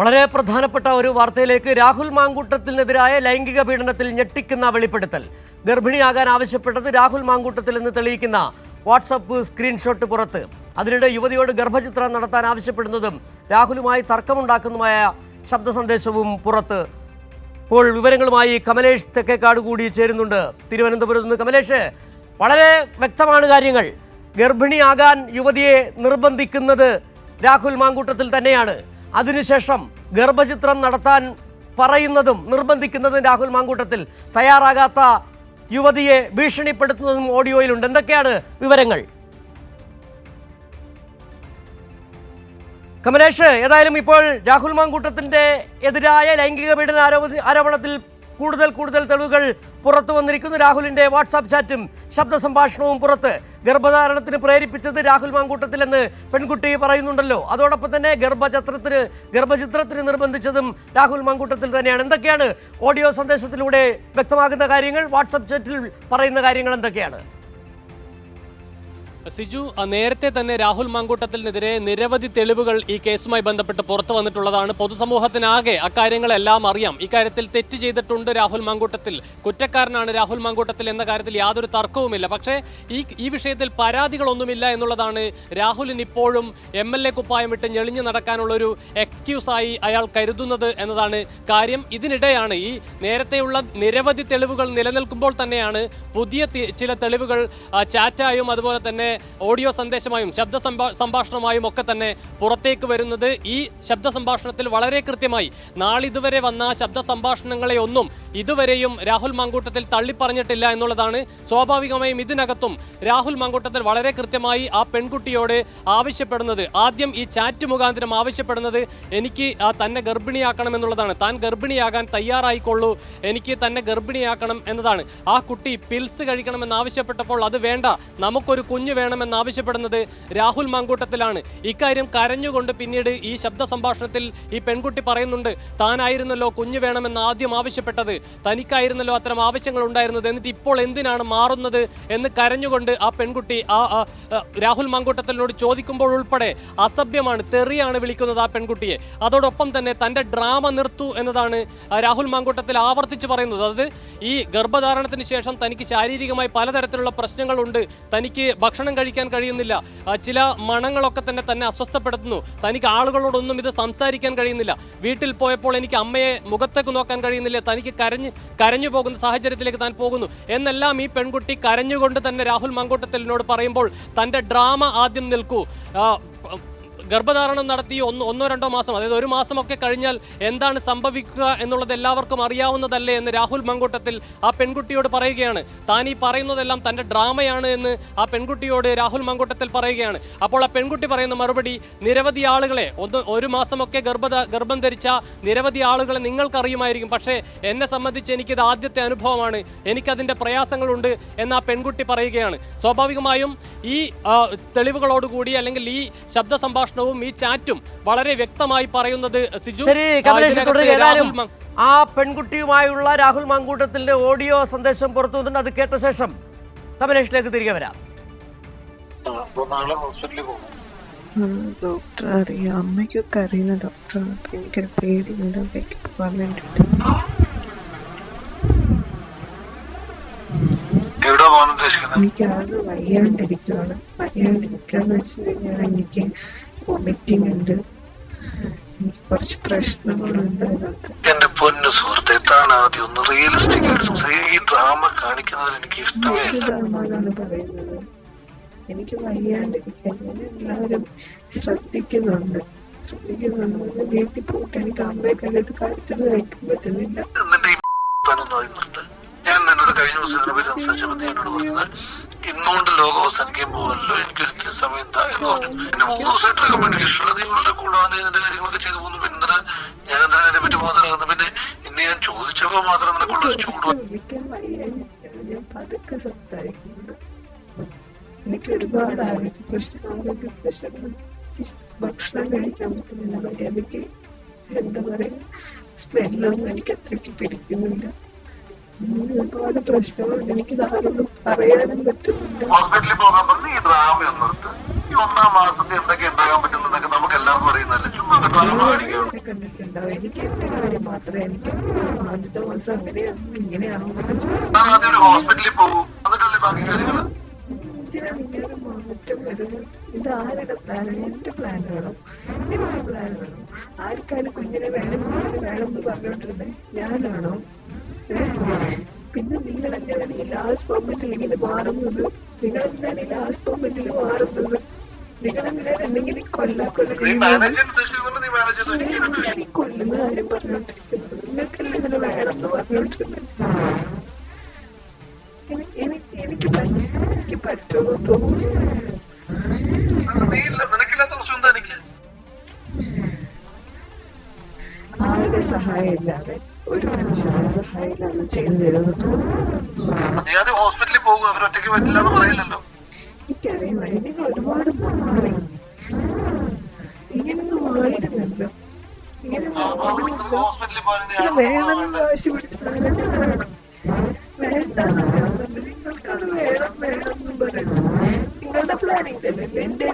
വളരെ പ്രധാനപ്പെട്ട ഒരു വാർത്തയിലേക്ക്. രാഹുൽ മാങ്കൂട്ടത്തിനെതിരായ ലൈംഗിക പീഡനത്തിൽ ഞെട്ടിക്കുന്ന വെളിപ്പെടുത്തൽ. ഗർഭിണിയാകാൻ ആവശ്യപ്പെട്ടത് രാഹുൽ മാങ്കൂട്ടത്തിൽ എന്ന് തെളിയിക്കുന്ന വാട്സപ്പ് സ്ക്രീൻഷോട്ട് പുറത്ത്. അതിനിടെ യുവതിയോട് ഗർഭചിത്രം നടത്താൻ ആവശ്യപ്പെടുന്നതും രാഹുലുമായി തർക്കമുണ്ടാക്കുന്നതുമായ ശബ്ദ സന്ദേശവും പുറത്ത്. ഇപ്പോൾ വിവരങ്ങളുമായി കമലേഷ് തെക്കേക്കാട് കൂടി ചേരുന്നുണ്ട് തിരുവനന്തപുരത്ത് നിന്ന്. കമലേഷ്, വളരെ വ്യക്തമാണ് കാര്യങ്ങൾ. ഗർഭിണിയാകാൻ യുവതിയെ നിർബന്ധിക്കുന്നത് രാഹുൽ മാങ്കൂട്ടത്തിൽ തന്നെയാണ്. അതിനുശേഷം ഗർഭചിത്രം നടത്താൻ പറയുന്നതും നിർബന്ധിക്കുന്നതും രാഹുൽ മാങ്കൂട്ടത്തിൽ. തയ്യാറാകാത്ത യുവതിയെ ഭീഷണിപ്പെടുത്തുന്നതും ഓഡിയോയിലുണ്ട്. എന്തൊക്കെയാണ് വിവരങ്ങൾ? കമലേഷ്, ഏതായാലും ഇപ്പോൾ രാഹുൽ മാങ്കൂട്ടത്തിന്റെ എതിരായ ലൈംഗിക പീഡന ആരോപണത്തിൽ കൂടുതൽ തെളിവുകൾ പുറത്തു വന്നിരിക്കുന്നു. രാഹുലിന്റെ വാട്സാപ്പ് ചാറ്റും ശബ്ദ സംഭാഷണവും പുറത്ത്. ഗർഭധാരണത്തിന് പ്രേരിപ്പിച്ചത് രാഹുൽ മാങ്കൂട്ടത്തിൽ എന്ന് പെൺകുട്ടി പറയുന്നുണ്ടല്ലോ. അതോടൊപ്പം തന്നെ ഗർഭചിത്രത്തിന് നിർബന്ധിച്ചതും രാഹുൽ മാങ്കൂട്ടത്തിൽ തന്നെയാണ്. എന്തൊക്കെയാണ് ഓഡിയോ സന്ദേശത്തിലൂടെ വ്യക്തമാകുന്ന കാര്യങ്ങൾ? വാട്സാപ്പ് ചാറ്റിൽ പറയുന്ന കാര്യങ്ങൾ എന്തൊക്കെയാണ്? സിജു, നേരത്തെ തന്നെ രാഹുൽ മാങ്കൂട്ടത്തിനെതിരെ നിരവധി തെളിവുകൾ ഈ കേസുമായി ബന്ധപ്പെട്ട് പുറത്തു വന്നിട്ടുള്ളതാണ്. പൊതുസമൂഹത്തിനാകെ അക്കാര്യങ്ങളെല്ലാം അറിയാം. ഇക്കാര്യത്തിൽ തെറ്റ് ചെയ്തിട്ടുണ്ട് രാഹുൽ മാങ്കൂട്ടത്തിൽ, കുറ്റക്കാരനാണ് രാഹുൽ മാങ്കൂട്ടത്തിൽ എന്ന കാര്യത്തിൽ യാതൊരു തർക്കവുമില്ല. പക്ഷേ ഈ വിഷയത്തിൽ പരാതികളൊന്നുമില്ല എന്നുള്ളതാണ് രാഹുലിന് ഇപ്പോഴും MLA കുപ്പായം ഇട്ട് ഞെളിഞ്ഞു നടക്കാനുള്ളൊരു എക്സ്ക്യൂസായി അയാൾ കരുതുന്നത് എന്നതാണ് കാര്യം. ഇതിനിടെയാണ് ഈ നേരത്തെയുള്ള നിരവധി തെളിവുകൾ നിലനിൽക്കുമ്പോൾ തന്നെയാണ് പുതിയ ചില തെളിവുകൾ ചാറ്റായും അതുപോലെ തന്നെ ഓഡിയോ സന്ദേശമായും ശബ്ദ സംഭാഷണമായും ഒക്കെ തന്നെ പുറത്തേക്ക് വരുന്നത്. ഈ ശബ്ദ സംഭാഷണത്തിൽ വളരെ കൃത്യമായി നാളിതുവരെ വന്ന ശബ്ദ സംഭാഷണങ്ങളെ ഒന്നും ഇതുവരെയും രാഹുൽ മാങ്കൂട്ടത്തിൽ തള്ളിപ്പറഞ്ഞിട്ടില്ല എന്നുള്ളതാണ്. സ്വാഭാവികമായും ഇതിനകത്തും രാഹുൽ മാങ്കൂട്ടത്തിൽ വളരെ കൃത്യമായി ആ പെൺകുട്ടിയോട് ആവശ്യപ്പെടുന്നത്, ആദ്യം ഈ ചാറ്റ് മുഖാന്തരം ആവശ്യപ്പെടുന്നത് എനിക്ക് തന്നെ ഗർഭിണിയാക്കണം എന്നുള്ളതാണ്. താൻ ഗർഭിണിയാകാൻ തയ്യാറായിക്കൊള്ളൂ, എനിക്ക് തന്നെ ഗർഭിണിയാക്കണം എന്നതാണ്. ആ കുട്ടി പിൽസ് കഴിക്കണമെന്ന് ആവശ്യപ്പെട്ടപ്പോൾ അത് വേണ്ട, നമുക്കൊരു കുഞ്ഞ് വേണമെന്ന് ആവശ്യപ്പെടുന്നത് രാഹുൽ മാങ്കൂട്ടത്തിലാണ്. ഇക്കാര്യം കരഞ്ഞുകൊണ്ട് പിന്നീട് ഈ ശബ്ദ സംഭാഷണത്തിൽ ഈ പെൺകുട്ടി പറയുന്നുണ്ട്, താനായിരുന്നല്ലോ കുഞ്ഞ് വേണമെന്ന് ആദ്യം ആവശ്യപ്പെട്ടത്, തനിക്കായിരുന്നല്ലോ അത്തരം ആവശ്യങ്ങൾ ഉണ്ടായിരുന്നത്, എന്നിട്ട് ഇപ്പോൾ എന്തിനാണ് മാറുന്നത് എന്ന് കരഞ്ഞുകൊണ്ട് ആ പെൺകുട്ടി രാഹുൽ മാങ്കൂട്ടത്തിനോട് ചോദിക്കുമ്പോൾ ഉൾപ്പെടെ അസഭ്യമാണ്, തെറിയാണ് വിളിക്കുന്നത് ആ പെൺകുട്ടിയെ. അതോടൊപ്പം തന്നെ തൻ്റെ ഡ്രാമ നിർത്തൂ എന്നതാണ് രാഹുൽ മാങ്കൂട്ടത്തിൽ ആവർത്തിച്ച് പറയുന്നത്. അതായത് ഈ ഗർഭധാരണത്തിന് ശേഷം തനിക്ക് ശാരീരികമായി പലതരത്തിലുള്ള പ്രശ്നങ്ങളുണ്ട്, തനിക്ക് ഭക്ഷണം കഴിക്കാൻ കഴിയുന്നില്ല, ചില മണങ്ങളൊക്കെ തന്നെ അസ്വസ്ഥപ്പെടുത്തുന്നു, തനിക്ക് ആളുകളോടൊന്നും ഇത് സംസാരിക്കാൻ കഴിയുന്നില്ല, വീട്ടിൽ പോയപ്പോൾ എനിക്ക് അമ്മയെ മുഖത്തേക്ക് നോക്കാൻ കഴിയുന്നില്ല, തനിക്ക് കരഞ്ഞു പോകുന്ന സാഹചര്യത്തിലേക്ക് താൻ പോകുന്നു എന്നെല്ലാം ഈ പെൺകുട്ടി കരഞ്ഞുകൊണ്ട് തന്നെ രാഹുൽ മാങ്കൂട്ടത്തിനോട് പറയുമ്പോൾ തൻ്റെ ഡ്രാമ ആദ്യം നിൽക്കൂ, ഗർഭധാരണം നടത്തി ഒന്നോ രണ്ടോ മാസം, അതായത് ഒരു മാസമൊക്കെ കഴിഞ്ഞാൽ എന്താണ് സംഭവിക്കുക എന്നുള്ളത് എല്ലാവർക്കും അറിയാവുന്നതല്ലേ എന്ന് രാഹുൽ മാങ്കൂട്ടത്തിൽ ആ പെൺകുട്ടിയോട് പറയുകയാണ്. താൻ ഈ പറയുന്നതെല്ലാം തൻ്റെ ഡ്രാമയാണ് എന്ന് ആ പെൺകുട്ടിയോട് രാഹുൽ മാങ്കൂട്ടത്തിൽ പറയുകയാണ്. അപ്പോൾ ആ പെൺകുട്ടി പറയുന്ന മറുപടി, നിരവധി ആളുകളെ ഒരു മാസമൊക്കെ ഗർഭം ധരിച്ച നിരവധി ആളുകളെ നിങ്ങൾക്കറിയുമായിരിക്കും, പക്ഷേ എന്നെ സംബന്ധിച്ച് എനിക്കിത് ആദ്യത്തെ അനുഭവമാണ്, എനിക്കതിൻ്റെ പ്രയാസങ്ങളുണ്ട് എന്ന് ആ പെൺകുട്ടി പറയുകയാണ്. സ്വാഭാവികമായും ഈ തെളിവുകളോടുകൂടി അല്ലെങ്കിൽ ഈ ശബ്ദ സംഭാഷണം ഈ ചാറ്റും വളരെ വ്യക്തമായി പറയുന്നത് സിജു. ആ പെൺകുട്ടിയുമായുള്ള രാഹുൽ മാങ്കൂട്ടത്തിന്റെ ഓഡിയോ സന്ദേശം പുറത്തു വന്നിട്ടുണ്ട്. അത് കേട്ട ശേഷം കമലേഷിലേക്ക് തിരികെ വരാം. ഡോക്ടർ അറിയാം, അമ്മയ്ക്കൊക്കെ അറിയുന്ന ഡോക്ടറാണ്. എനിക്ക് പേടിയുണ്ട് അമ്മയ്ക്ക് പോകാൻ വേണ്ടിട്ട്. എനിക്ക് ആകെ വയ്യാണ്ടിരിക്കുകയാണ്. വയ്യാണ്ടിരിക്കാന്ന് വെച്ച് കഴിഞ്ഞാൽ എനിക്ക് വോമിറ്റിംഗ് ഉണ്ട്, എനിക്ക് കുറച്ച് പ്രശ്നങ്ങളുണ്ട്. എന്റെ പൊന്നു സുഹൃത്തെ, താൻ ആദ്യം ഒന്ന് റിയലിസ്റ്റിക് ആയിട്ട് സംസാരിക്കുക. ഈ ഡ്രാമ കാണിക്കുന്നത് എനിക്ക് ഇഷ്ടമേ അല്ല. ഡ്രാമ പറയുന്നത് എനിക്ക് വയ്യാണ്ടിരിക്കാൻ എല്ലാവരും ശ്രദ്ധിക്കുന്നുണ്ട്. വീട്ടിൽ പോയിട്ട് എനിക്ക് അമ്മയെ കണ്ടിട്ട് കഴിച്ചത് കഴിക്കാൻ പറ്റുന്നില്ല. എന്നിട്ട് താനൊന്നും ആയി നിർത്ത്. ഞാൻ എന്നോട് കഴിഞ്ഞ ദിവസം ഇതിനെപ്പറ്റി സംസാരിച്ചപ്പോൾ നീ എന്നോട് പറഞ്ഞത് ഇന്നുകൊണ്ട് ലോകം അവസാനിക്കാൻ പോകല്ലോ, എനിക്കൊരിത്തിരി സമയം താ എന്ന് പറഞ്ഞു. എന്റെ 3 ദിവസമായിട്ടുള്ള കമ്മ്യൂണിക്കേഷൻ ഉള്ളത് നിങ്ങളുടെ കൂടാതെ ഇതിന്റെ കാര്യങ്ങളൊക്കെ ചെയ്തു പോകുന്നു. പിന്നെ ഞാൻ എന്താ അതിനെ പറ്റി ബോധനാകുന്നു. പിന്നെ ഇന്ന് ഞാൻ ചോദിച്ചപ്പോൾ മാത്രം നിനക്കുള്ളൊരു ചൂട് ഞാൻ പതുക്കെ സംസാരിക്കുന്നുണ്ട്. എനിക്ക് ഒരുപാട് ആരോഗ്യ പ്രശ്നങ്ങൾ, ഭക്ഷണം കഴിക്കാൻ പറ്റുന്നില്ല, മര്യാദയ്ക്ക് എന്താ പറയാ സ്മെല്ലൊന്നും എനിക്ക് അത്രയ്ക്ക് പിടിക്കുന്നില്ല. ഒരുപാട് പ്രശ്നങ്ങളുണ്ട്, എനിക്ക് ആരോടും പറയാനും പറ്റുന്നില്ല. ഹോസ്പിറ്റലിൽ പോകാൻ പറഞ്ഞ് ഈ ഡ്രാമ ഒന്ന് നിർത്ത്. ഈ 1-ാം മാസത്തിൽ എന്തൊക്കെ ഉണ്ടാകാൻ പറ്റുന്നതൊക്കെ നമുക്ക് എല്ലാവർക്കും അറിയുന്നതല്ലേ. ചുമ്മാ കണ്ടിട്ടുണ്ടോ? എനിക്ക് എന്റെ കാര്യം മാത്രമേ എനിക്ക് ആദ്യത്തെ മാസം അങ്ങനെയാണെന്ന് ഇങ്ങനെയാണോ ഹോസ്പിറ്റലിൽ പോകും, എന്നിട്ടല്ലേ ബാക്കി കാര്യങ്ങൾ. ഇങ്ങനെ മാറ്റം വരുന്നത് ഇത് ആരുടെ പ്ലാനാണ്? എന്റെ പ്ലാനാണോ? എന്റെ പ്ലാൻ വേണം. ആർക്കാണ് കുഞ്ഞിനെ വേണം എന്ന് പറഞ്ഞോണ്ടിരുന്നത്? ഞാനാണോ? പിന്നെ നിങ്ങൾ എന്താണ് ഈ ലാസ്റ്റ് മൊമെന്റിൽ ഇങ്ങനെ മാറുന്നത്? നിങ്ങൾ എന്താണ് ഈ ലാസ്റ്റ് മൊമെന്റിൽ മാറുന്നത്? നിങ്ങൾ എന്തിനാണ് എന്തെങ്കിലും കൊല്ലുന്ന കാര്യം പറഞ്ഞോണ്ടിരിക്കുന്നത്? നിങ്ങൾക്കല്ലേ ഇതിന് വേണമെന്ന് പറഞ്ഞോണ്ടിരുന്നത്? എനിക്ക് പറ്റുമോ തോന്നുന്നു. നിനക്കില്ലാത്ത പ്രശ്നം എന്താ? എനിക്ക് ആരുടെ സഹായം ഇല്ലാതെ, ഒരു മനുഷ്യരുടെ സഹായം ഇല്ലാതെ ചെയ്തു തരുമെന്ന് തോന്നുന്നു. ഹോസ്പിറ്റലിൽ പോകും, അവരൊറ്റയ്ക്ക് പറ്റില്ല എന്ന് പറയില്ലല്ലോ. എനിക്കറിയാം, നിങ്ങൾ ഒരുപാട് മാറി. ഇങ്ങനൊന്നും ആയിരുന്നല്ലോ. ഇങ്ങനെ വേണമെന്ന് വാശി പിടിച്ചാൽ വേണം. നിങ്ങൾക്കത് വേണം വേണം എന്ന് പറയണം. നിങ്ങളുടെ പ്ലാനിങ് തന്നെ എന്റെ